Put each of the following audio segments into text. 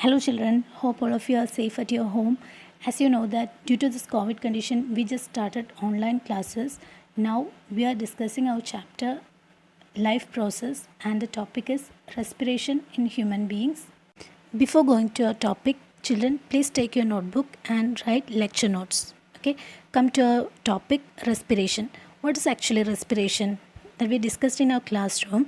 Hello children, hope all of you are safe at your home. As you know that due to this COVID condition, we just started online classes. Now we are discussing our chapter life process and the topic is respiration in human beings. Before going to our topic, children, please take your notebook and write lecture notes. Okay, come to our topic respiration. What is actually respiration? That we discussed in our classroom.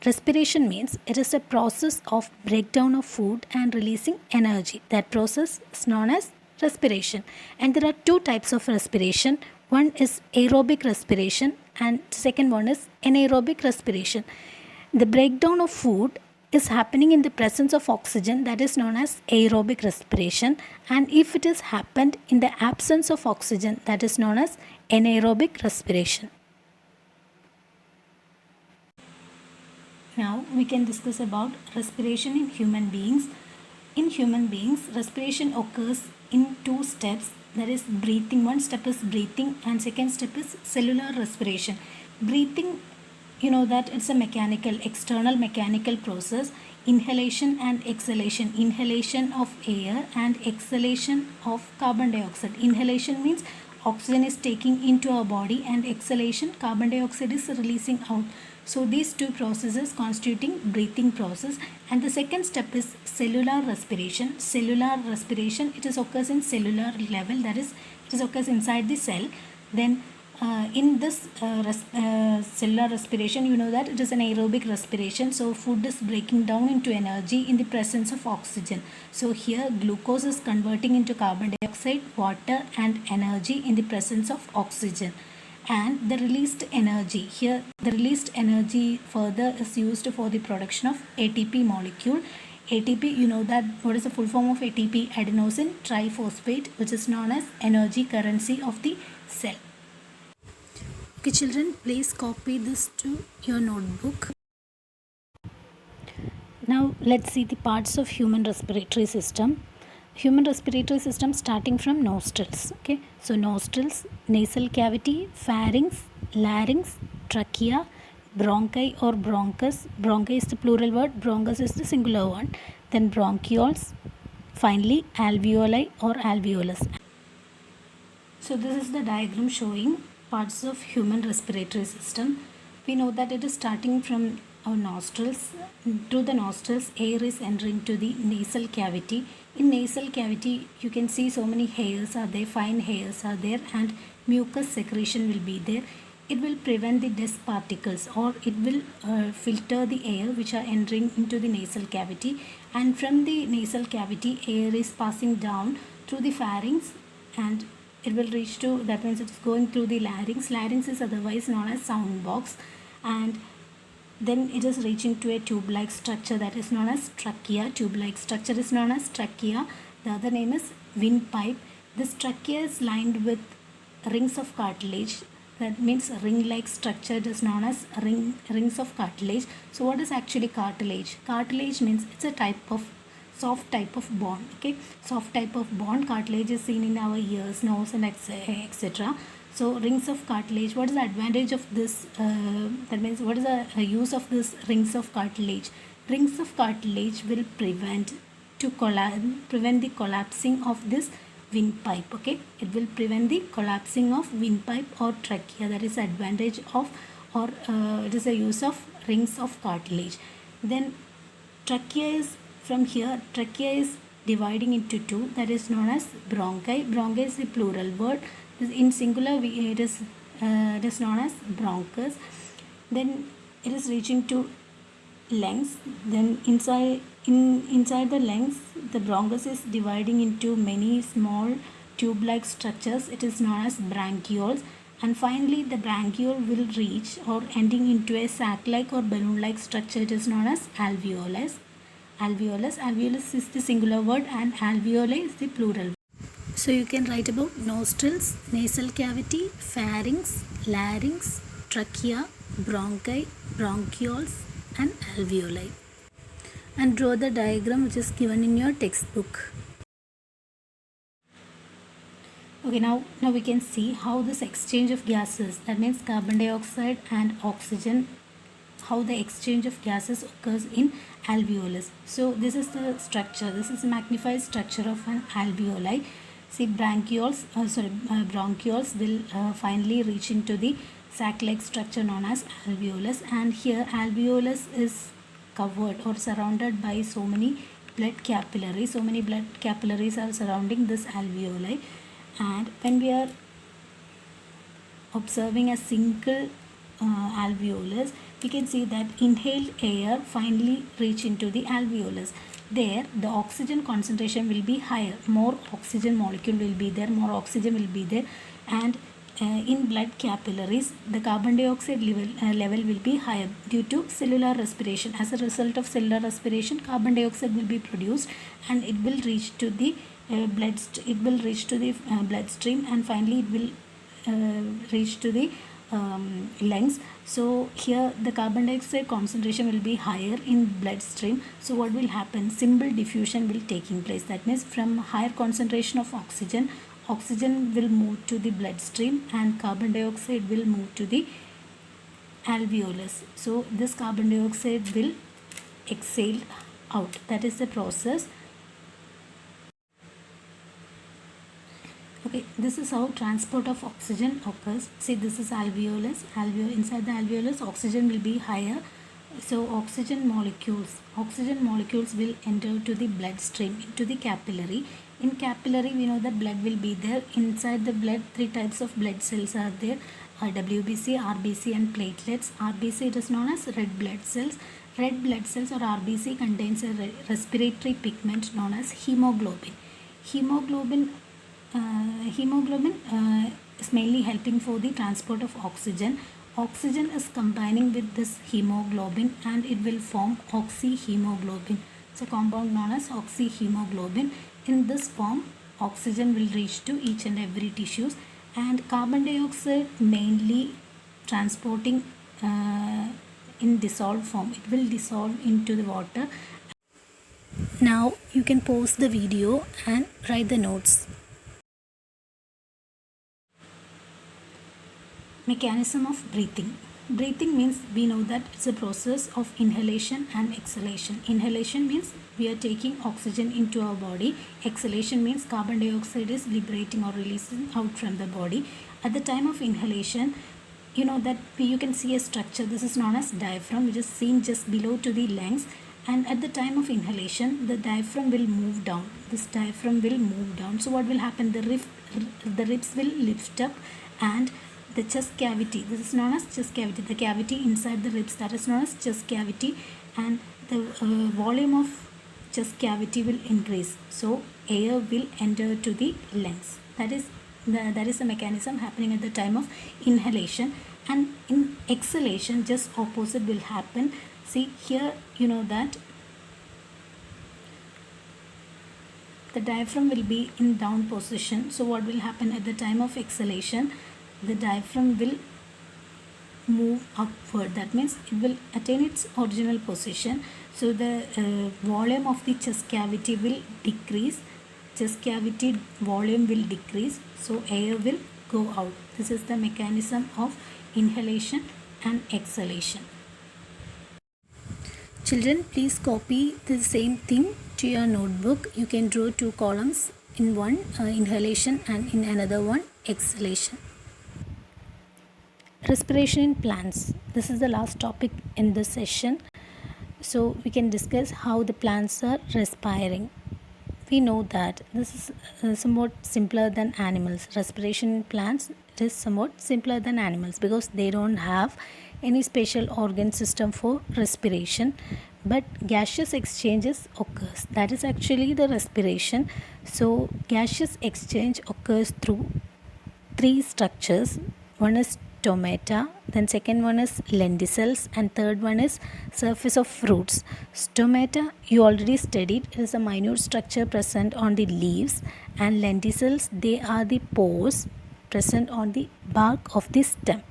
Respiration means it is a process of breakdown of food and releasing energy. That process is known as respiration. And there are two types of respiration. One is aerobic respiration and second one is anaerobic respiration. The breakdown of food is happening in the presence of oxygen, that is known as aerobic respiration, and if it is happened in the absence of oxygen, that is known as anaerobic respiration. Now we can discuss about respiration in human beings. In human beings, respiration occurs in two steps. That is breathing. One step is breathing and second step is cellular respiration. Breathing, you know that it's a external mechanical process. Inhalation and exhalation. Inhalation of air and exhalation of carbon dioxide. Inhalation means oxygen is taking into our body and exhalation, carbon dioxide is releasing out. So these two processes constituting breathing process. And the second step is cellular respiration. Cellular respiration, it is occurs in cellular level, that is it is occurs inside the cell. Then in this cellular respiration, you know that it is an aerobic respiration. So food is breaking down into energy in the presence of oxygen. So here glucose is converting into carbon dioxide, water and energy in the presence of oxygen. And the released energy, here the released energy further is used for the production of ATP molecule. ATP, you know that what is the full form of ATP? Adenosine triphosphate, which is known as energy currency of the cell. Okay children, please copy this to your notebook. Now let's see the parts of human respiratory system. Human respiratory system starting from nostrils. Okay, so nostrils, nasal cavity, pharynx, larynx, trachea, bronchi or bronchus. Bronchi is the plural word, bronchus is the singular one. Then bronchioles, finally alveoli or alveolus. So this is the diagram showing parts of human respiratory system. We know that it is starting from our nostrils. Through the nostrils, air is entering to the nasal cavity. In nasal cavity, you can see so many hairs are there, fine hairs are there, and mucus secretion will be there. It will prevent the dust particles, or it will filter the air which are entering into the nasal cavity. And from the nasal cavity, air is passing down through the pharynx and it will reach to, that means it is going through the larynx. Larynx is otherwise known as sound box, and then it is reaching to a tube-like structure that is known as trachea. Tube-like structure is known as trachea. The other name is windpipe. This trachea is lined with rings of cartilage. That means ring-like structure is known as rings of cartilage. So what is actually cartilage? Cartilage means it's a type of soft type of bone. Okay, soft type of bone. Cartilage is seen in our ears, nose and etc. So rings of cartilage, what is the advantage of this? That means what is the use of this rings of cartilage? Rings of cartilage will prevent the collapsing of this windpipe. Okay, it will prevent the collapsing of windpipe or trachea. That is the advantage of, or it is a use of rings of cartilage. Then trachea is, from here trachea is dividing into two, that is known as bronchi. Bronchi is the plural word. In singular it is known as bronchus. Then it is reaching to lungs. Then inside the lungs, the bronchus is dividing into many small tube-like structures. It is known as bronchioles. And finally the bronchiole will reach or ending into a sac-like or balloon-like structure. It is known as alveolus. Alveolus is the singular word and alveoli is the plural. So you can write about nostrils, nasal cavity, pharynx, larynx, trachea, bronchi, bronchioles and alveoli. And draw the diagram which is given in your textbook. Okay, now we can see how this exchange of gases, that means carbon dioxide and oxygen, how the exchange of gases occurs in alveolus. So this is the structure. This is a magnified structure of an alveoli. See, bronchioles will finally reach into the sac-like structure known as alveolus, and here alveolus is covered or surrounded by so many blood capillaries. So many blood capillaries are surrounding this alveoli, and when we are observing a single alveolus, we can see that inhaled air finally reach into the alveolus. There the oxygen concentration will be higher, more oxygen molecule will be there, more oxygen will be there, and in blood capillaries the carbon dioxide level will be higher due to cellular respiration. As a result of cellular respiration, carbon dioxide will be produced, and it will reach to the bloodstream, and finally it will reach to the lungs. So here the carbon dioxide concentration will be higher in bloodstream. So what will happen? Simple diffusion will taking place. That means from higher concentration of oxygen will move to the bloodstream, and carbon dioxide will move to the alveolus. So this carbon dioxide will exhale out. That is the process. Okay, this is how transport of oxygen occurs. See, this is alveolus. Inside the alveolus, oxygen will be higher. So oxygen molecules will enter to the bloodstream, into the capillary. In capillary, we know that blood will be there. Inside the blood, 3 types of blood cells are there: WBC, RBC, and platelets. RBC, it is known as red blood cells. Red blood cells or RBC contains a respiratory pigment known as hemoglobin. Hemoglobin is mainly helping for the transport of oxygen. Oxygen is combining with this hemoglobin, and it will form oxyhemoglobin. It's a compound known as oxyhemoglobin. In this form, oxygen will reach to each and every tissues, and carbon dioxide mainly transporting in dissolved form. It will dissolve into the water. Now you can pause the video and write the notes. Mechanism of breathing. Breathing means we know that it's a process of inhalation and exhalation. Inhalation means we are taking oxygen into our body. Exhalation means carbon dioxide is liberating or releasing out from the body. At the time of inhalation, you know that you can see a structure. This is known as diaphragm, which is seen just below to the lungs. And at the time of inhalation, the diaphragm will move down. This diaphragm will move down. So what will happen? The ribs will lift up, and the chest cavity, this is known as chest cavity, the cavity inside the ribs, that is known as chest cavity, and the volume of chest cavity will increase. So air will enter to the lungs. That is the mechanism happening at the time of inhalation. And in exhalation, just opposite will happen. See here, you know that the diaphragm will be in down position. So what will happen at the time of exhalation? The diaphragm will move upward. That means it will attain its original position. So the volume of the chest cavity will decrease. Chest cavity volume will decrease. So air will go out. This is the mechanism of inhalation and exhalation. Children, please copy the same thing to your notebook. You can draw 2 columns, in one inhalation and in another one exhalation. Respiration in plants. This is the last topic in this session. So we can discuss how the plants are respiring. We know that this is somewhat simpler than animals. Respiration in plants is somewhat simpler than animals because they don't have any special organ system for respiration, but gaseous exchanges occurs. That is actually the respiration. So gaseous exchange occurs through 3 structures. One is stomata, then second one is lenticels, and third one is surface of fruits. Stomata you already studied. It is a minute structure present on the leaves, and lenticels, they are the pores present on the bark of the stem.